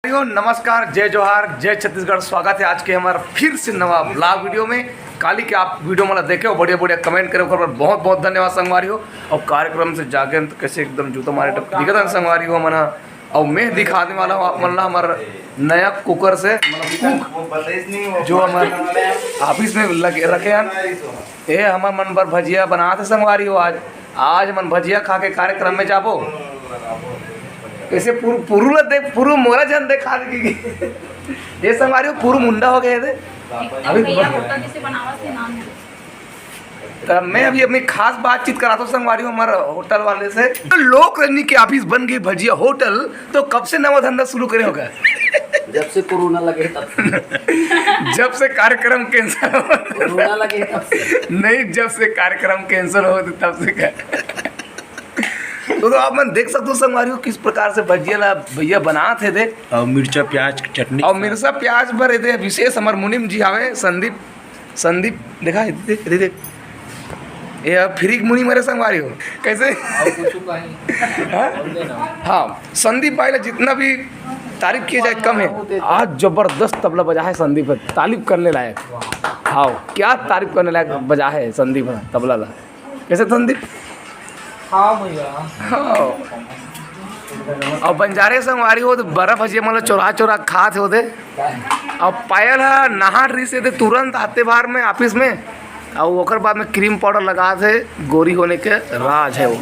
नमस्कार, जय जोहार, जय छत्तीसगढ़। स्वागत है आज के हमारा फिर से नवा ब्लॉग वीडियो में। काली के आप वीडियो मतलब देखे हो, बढ़िया बढ़िया कमेंट करे, बहुत बहुत धन्यवाद संगवारी हो। और कार्यक्रम से जाके तो कैसे एकदम जूता मारे टप दिखता संगवारी हो मना। और मैं दिखाने वाला हूँ आप मतलब हमारा नया कुकर से मतलब जो हमारे ऑफिस में लगे रखे हैं। ये हमारे मन पर भजिया बनाते संगवारी हो। आज मन भजिया खा के कार्यक्रम में जाबो। ऐसे पूरा देख, पूरा मोरा जन देखा देगी। ये संगवारी हो पूरा मुंडा हो गए थे अभी। तब मैं अभी अपनी खास बातचीत कराता हूँ संगवारी हमारे होटल वाले से। तो लोक रंजनी के ऑफिस बन गई भजिया होटल, तो कब से नवा धंधा शुरू करे होगा? जब से कोरोना लगे तब से। जब से कार्यक्रम कैंसिल हो, कोरोना लगे तब से नहीं, जब से कार्यक्रम कैंसिल हो तब से क्या। तो आप मन देख सकते हो संगवारी किस प्रकार से भजिया भैया बनाते थे। और मिर्चा प्याज चटनी और मिर्चा प्याज भरे थे। विशेष हमारे मुनिम जी आवे संदीप देखा देख ये फ्री मुनि मेरे संगवारी हो कैसे। हाँ, संदीप भाई जितना भी तारीफ किया जाए कम है। आज जबरदस्त तबला बजा है संदीप, तारीफ करने लायक। हाँ, क्या तारीफ करने लायक बजा है संदीप तबला ला। कैसे संदीप? हाँ भैया। हाँ, और बंजारे संगवारी हो तो बर्फ भजिया मतलब चोरा खाते होते। और पायल है नहा रही से थे तुरंत आते बाहर में ऑफिस में। और ओकर बाद में क्रीम पाउडर लगा थे, गोरी होने के राज है वो।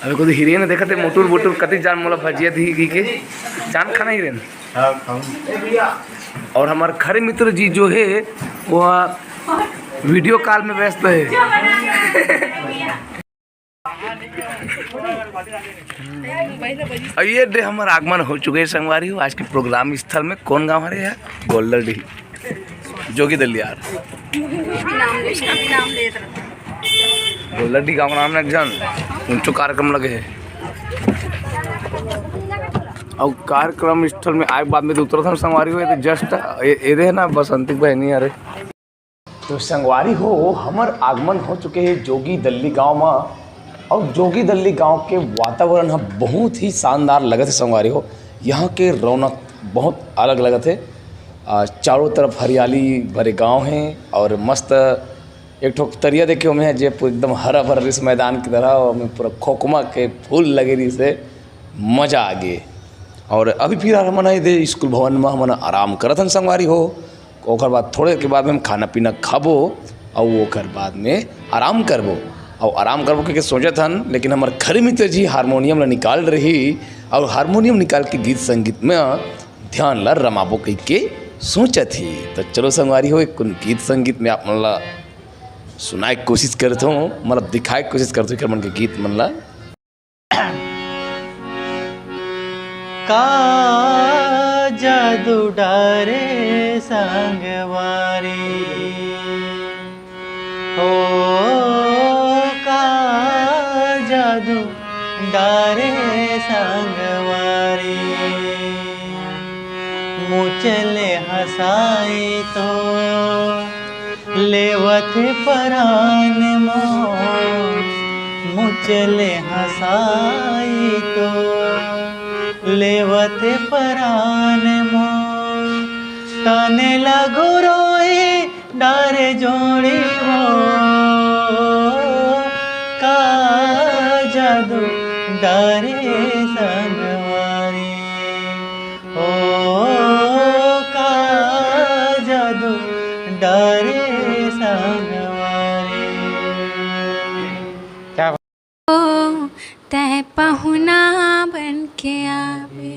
अभी कोई हीरोइन देखा थे मोटूर बोटूर कति जान मोला भजिया दी के जान खाना हीरोइन। और हमारे खरे मित्र जी जो है वो वीडियो कॉल में व्यस्त है। ये डे हमारा आगमन हो चुके हैं संगवारी हो। आज के प्रोग्राम स्थल में कौन गाँव हमारे है? गोल्डरडी जोगी दलियार। गोल्डरडी गाँव नाम एक जन ऊंचो कार्यक्रम लगे है। और कार्यक्रम स्थल में आए बाद में तो उतरत हम संगवारी हो तो जस्ट ये ना बसंती बहनी। अरे तो संगवारी हो हमार आगमन हो चुके हैं जोगी दल्ली गाँव में। और जोगी दल्ली गांव के वातावरण हम बहुत ही शानदार लगत है संगवारी हो। यहाँ के रौनक बहुत अलग लगत है। चारों तरफ हरियाली भरे गांव हैं और मस्त एक ठोक तरिया देखे में है जो एकदम हरा भरा इस मैदान की तरह। और में पूरा खोखमा के फूल लगे रही से मज़ा आ गए। और अभी फिर हम दे स्कूल भवन में हम आराम करत हन संगवारी हो। ओकर बाद थोड़े के बाद में हम खाना पीना खाबो और ओकर बाद में आराम करबो। और आराम करबो के सोचत हन, लेकिन हमारे खरे मित्र जी हारमोनियम ला निकाल रही। और हारमोनियम निकाल के गीत संगीत में ध्यान ला रमाबो कह के सोचत ही। तो चलो संगवारी हो एक गीत संगीत में आप मन ला सुनाए कोशिश करते हो, मतलब दिखाए कोशिश करते हो मन के गीत मन ला। का जादू डारे संगवारी हो, जादू डारे संगवारी। मुचले हसाई तो लेवत परान मोर। मुचले हसाई तो लेवत परान मोर। तने लगो रोए डारे जोड़ी हो, का जादू डारे संगवारी हो, का जादू डारे संगवारी। क्या तै पहुना बन के आवे,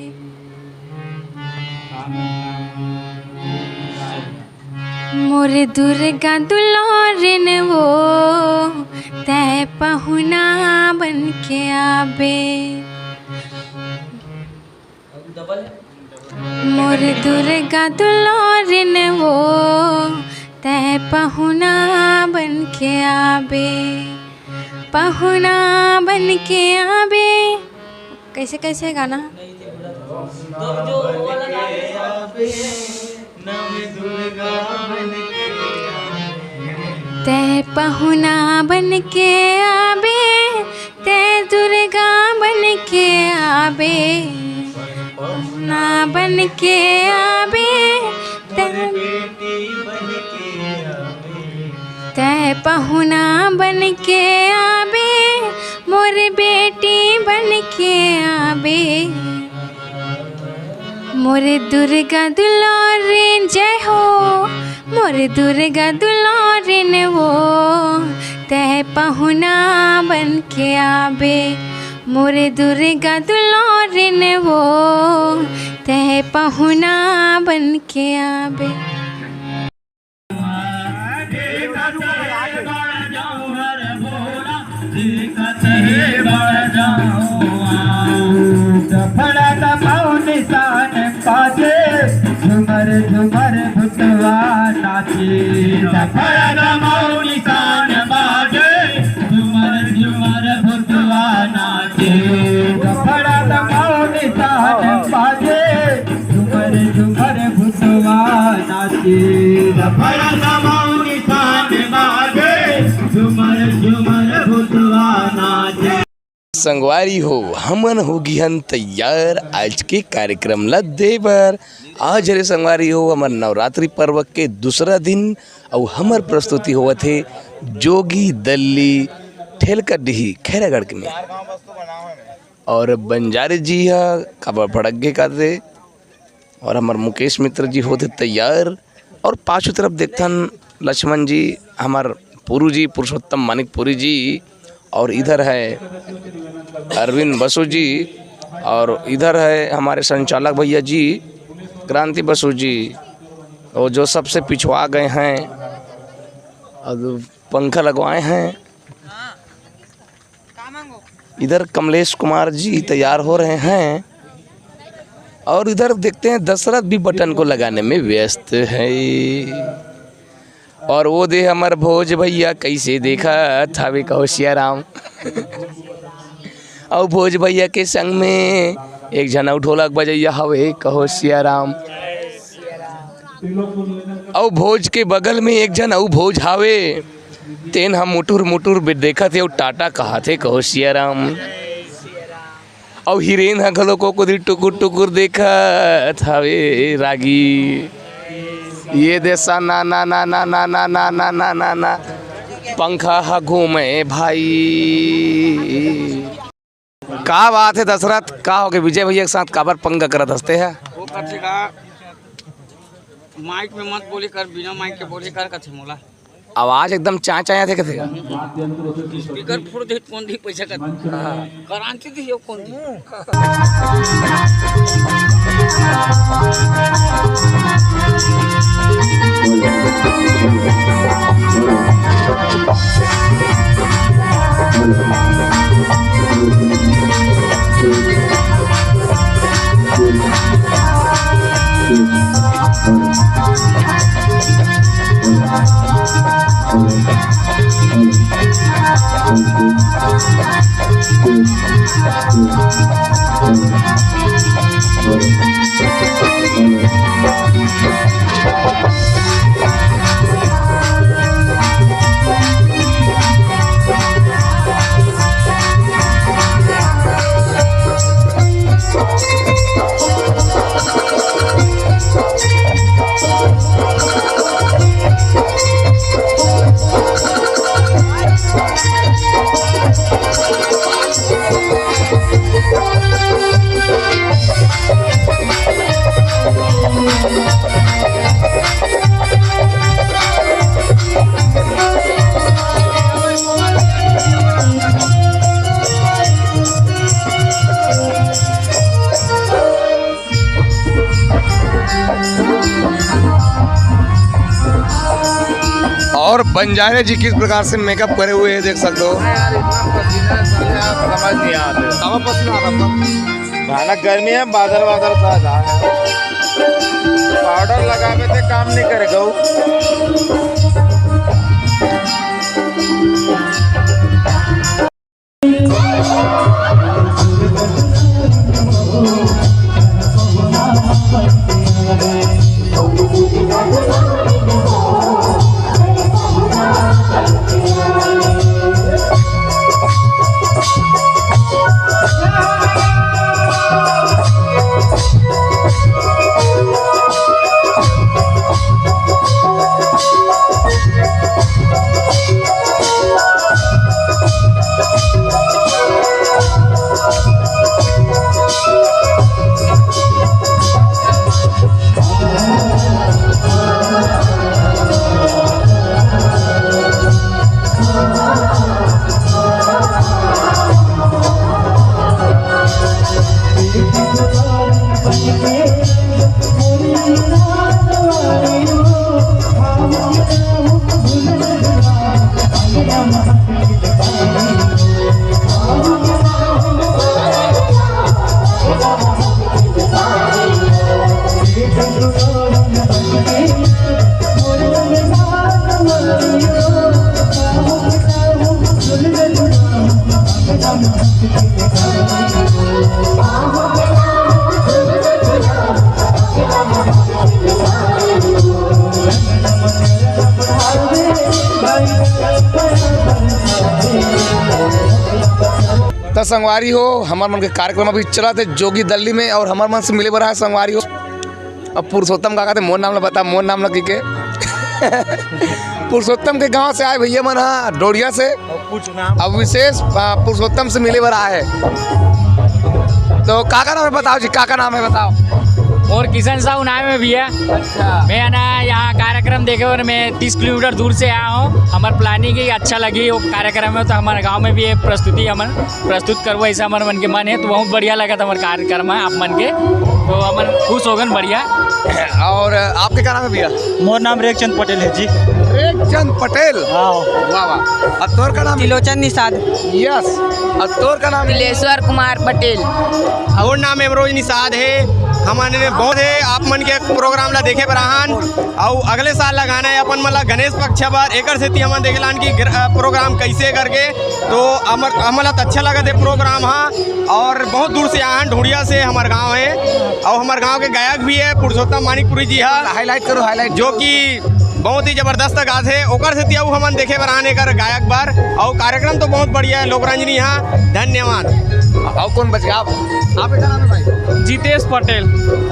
मोर दुर्गा दुलारिन वो तै पहुना बन के आवे। मोर दुर्गा दुलारिन वो तै पहुना बन के आवे। पहुना बन के आवे। कैसे कैसे गाना? तै पहुना बन के आवे, तै दुर्गा बन के आवे। पहुना बन के आवे तै पहुना बन के आवे मोर बेटी बन के आवे मोर दुर्गा दुलारिन जय हो मोर दुर्गा दुलारिन वो तै पहुना बन के आवे मोर दुर्गा दुलारिन वो तै पहुना बन के आवे। झुमर झुमर भुतवा नाचे झुमर झुमर भुतवा नाचे झुमर झुमर भुतवा नाचे झुमर झुमर भुतवा नाचे। संगवारी हो हमन होगी हन तैयार आज के कार्यक्रम ला देवर। आज रे संगवारी हो हमर नवरात्रि पर्व के दूसरा दिन और हमर प्रस्तुति हुआ थे जोगी दल्ली ठेलकडीही खैरागढ़ में और बंजारे जी हा खबर फड़क का थे और हमार मुकेश मित्र जी होते तैयार और पाँचों तरफ देखथन लक्ष्मण जी हमार पुरु जी पुरुषोत्तम मानिकपुरी जी और इधर है अरविंद बसु जी और इधर है हमारे संचालक भैया जी क्रांति बसु जी और जो सबसे पिछवा गए हैं और पंखा लगवाए हैं। इधर कमलेश कुमार जी तैयार हो रहे हैं और इधर देखते हैं दशरथ भी बटन को लगाने में व्यस्त है और वो दे हमार भोज भैया कैसे देखा था वे कहो सियाराम और भोज भैया के संग में एक जना ढोलक बजैया हवे कहो सियाराम और भोज के बगल में एक जन और भोज हावे तेन हम मुटुर मुटुर देखा थे और टाटा कहा थे कहो सियाराम और हिरेन हा घलो को कुछ टुकुर टुकुर देखा था वे रागी ये देसा ना ना ना ना ना ना ना ना ना ना ना पंखा हा घूमे भाई। का बात है दशरथ का हो गए विजय भैया के साथ काबर पंगा करत हंसते हैं वो कथे का माइक में मत बोली कर बिना माइक के बोली कर कथे मोला आवाज एकदम चा चाया थे कथे स्पीकर फुर दे कौन दी पैसा कर करांची थी यो कौन दी और बंजारे जी किस प्रकार से मेकअप करे हुए हैं देख सकते हो। समझ नहीं आता खाना गर्मी है बादल बादल सा पाउडर लगावे थे काम नहीं करेगा। संगवारी हो हमारे मन के कार्यक्रम अभी चला थे जोगी दिल्ली में और हमारे मन से मिले बड़ा है संगवारी हो। अब पुरुषोत्तम का कहते मोर नाम ला बता मोर नाम लगी के पुरुषोत्तम के गांव से आए भैया मन हाँ डोरिया से। अब विशेष पुरुषोत्तम से मिले बड़ा है। तो काका नाम है बताओ जी, काका नाम है बताओ। और किशन साहू नाम है भैया। मैं है ना यहाँ कार्यक्रम देखे और मैं 30 किलोमीटर दूर से आया हूँ। हमारे प्लानिंग ही अच्छा लगी वो कार्यक्रम में, तो हमारे गांव में भी एक प्रस्तुति हमन प्रस्तुत करवा ऐसा हमारे मन के मन है। तो बहुत बढ़िया लगा था हमारे कार्यक्रम है आप मन के, तो हमन खुश हो गए बढ़िया। और आपके क्या नाम है भैया? मोर नाम रेखचंद पटेल है जी। रेखचंद पटेल, वाह वाह। अब तोर का नाम? त्रिलोचन निषाद। यस। अब तोर का नाम? तिलेश्वर कुमार पटेल। और नाम एमरोज निषाद है। हमारे बहुत है आप मन के प्रोग्राम ला देखे बराहन और अगले साल लगाना है अपन मतलब गणेश पक्ष पर एक से हम देखेलान की प्रोग्राम कैसे करके। तो हमारा अच्छा लगा थे प्रोग्राम हाँ। और बहुत दूर से आन ढूंढिया से हमारे गांव है और हमारे गांव के गायक भी है पुरुषोत्तम मानिकपुरी जी है। हाईलाइट करो हाईलाइट। जो कि बहुत ही जबरदस्त गात है ओकर से तियाऊ हमन देखे बराने कर गायक बार और कार्यक्रम तो बहुत बढ़िया है। लोकरंजनी यहाँ धन्यवाद। और कौन बच गया आप? आपका क्या नाम है भाई? जितेश पटेल।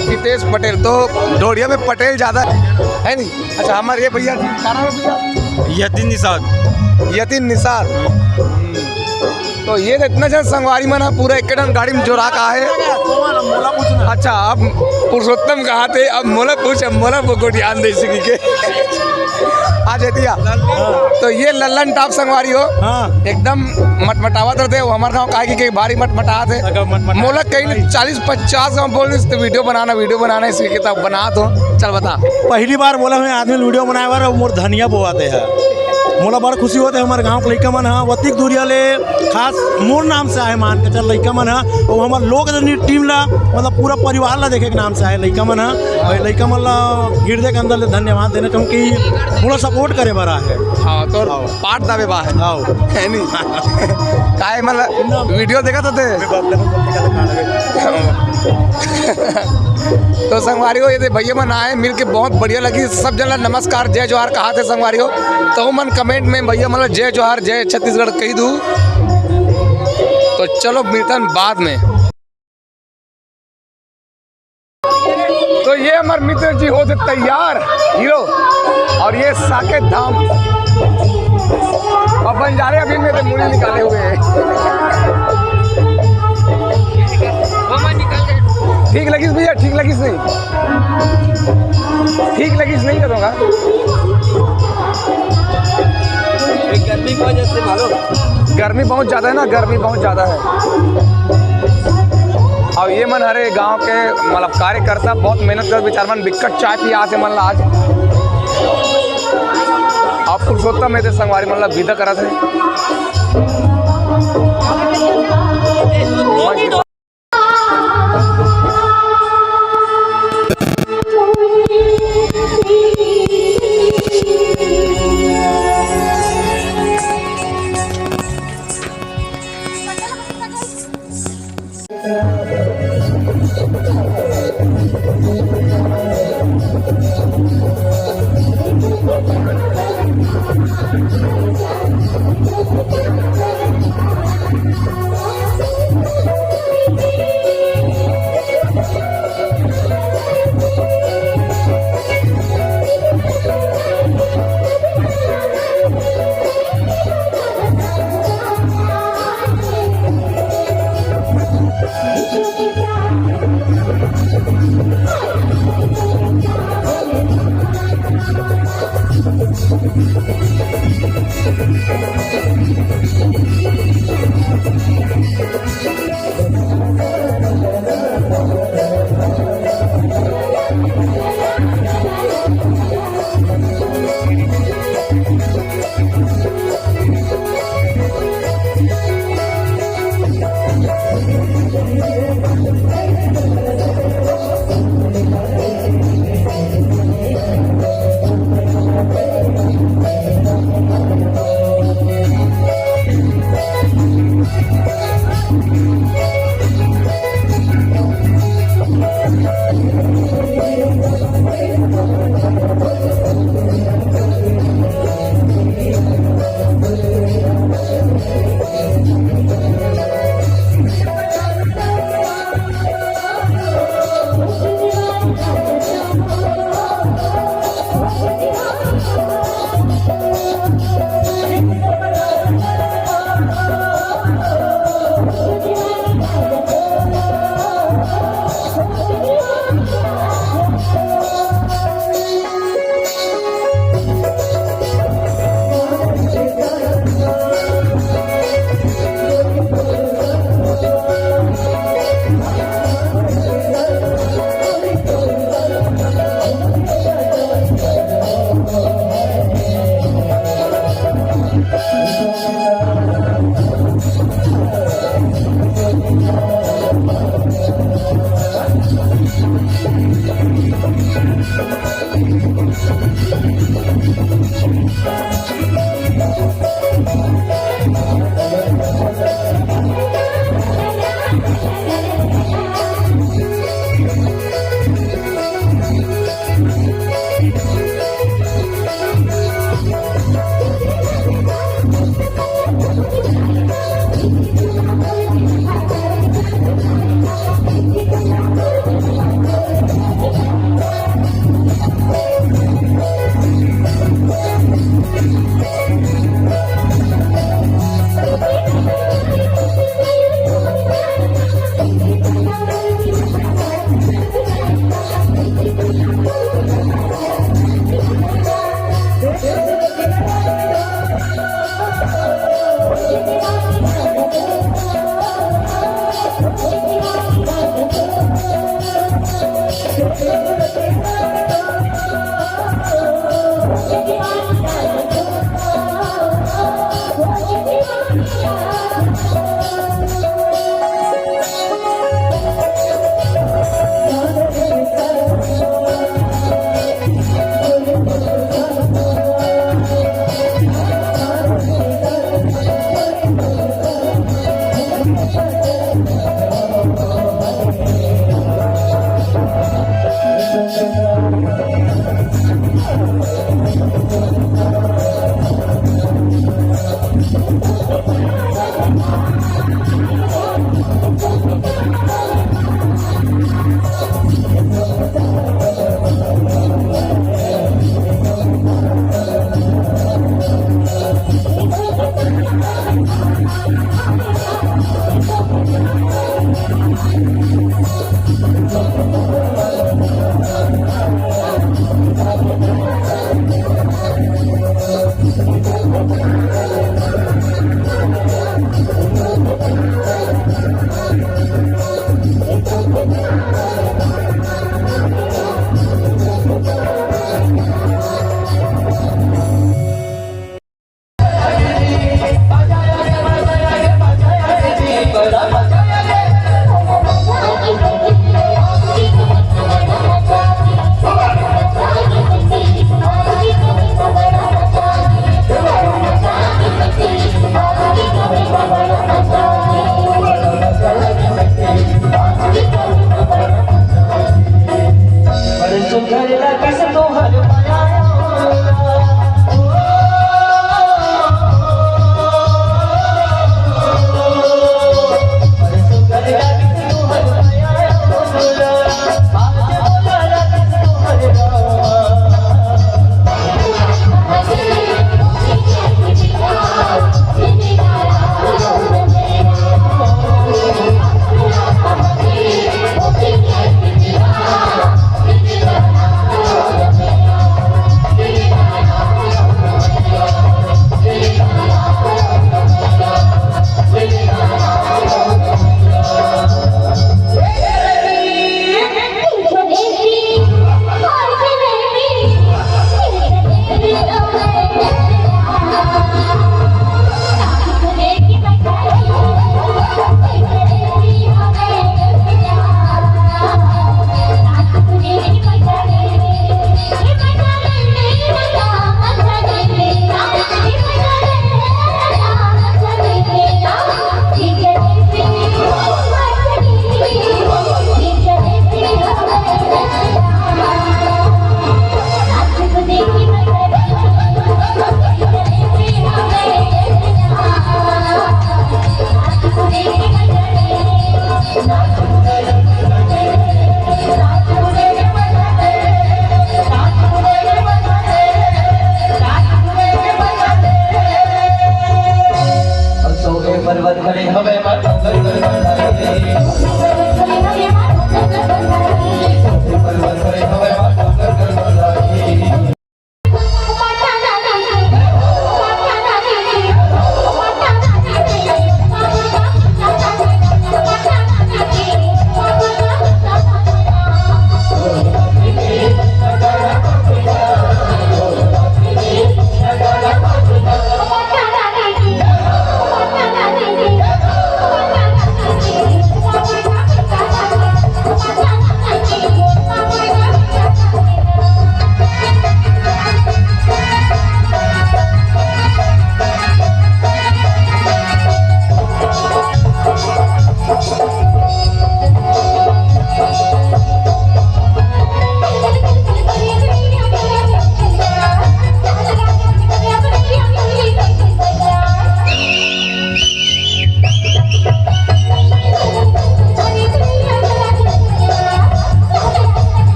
जितेश पटेल। तो डोरिया में पटेल ज़्यादा है नहीं? अच्छा हमारे ये भैया क्या नाम है भैया? यतीन निषाद। यतीन निषाद। तो ये तो इतना जन संगवारी मना पूरा एक गाड़ी में जोड़ा का है। अच्छा अब पुरुषोत्तम कहा थे अब मोला पूछ मोला को ध्यान दे सकी के आज दिया। तो ये लल्लन टॉप संगवारी हो एकदम मटमटावा थे वो हमारे गाँव का कि भारी मटमटा थे मोला कहीं 40-50 गाँव बोल रही वीडियो बनाना इसकी किताब बना दो। चल बता। पहली बार बोला मैं आदमी वीडियो बनाए बार मोर धनिया बोआते हैं मोला बड़ा खुशी होता है। हमारे गांव के लड़का मन है वतिक दूरिया ले खास मोर नाम से आए मान के चल लड़का मन है और हमारे लोग टीम ला मतलब पूरा परिवार ला देखे के नाम से आए लड़का मन है। और लड़का मन ला हृदय के अंदर ले धन्यवाद देना चाहूँ कि पूरा सपोर्ट करे बड़ा है। हाँ तो पार्ट दावे बा है नहीं काय मतलब वीडियो देखा तो तो संगवारी हो ये भैया मन आए मिल के बहुत बढ़िया लगी। सब जन नमस्कार जय जोहार कहा थे संगवारी हो। तो मन कमेंट में भैया मतलब जय जोहार जय छत्तीसगढ़ कही दूँ। तो चलो मिलतन बाद में। तो ये हमारे मित्र जी हो तैयार हीरो और ये साकेत धाम और बंजारे अभी मेरे मुड़ी निकाले हुए हैं। ठीक लगिस भैया? ठीक लगिस नहीं? ठीक लगिस नहीं करूँगा। गर्मी की वजह से मालूम गर्मी बहुत ज़्यादा है ना, गर्मी बहुत ज़्यादा है। और ये मन हरे गांव के मतलब कार्यकर्ता बहुत मेहनत कर विचार मन बिकट चाय पिया से मन आज आप पुरुषोत्तम में थे संगवारी मतलब विदा करा थे। सुंदर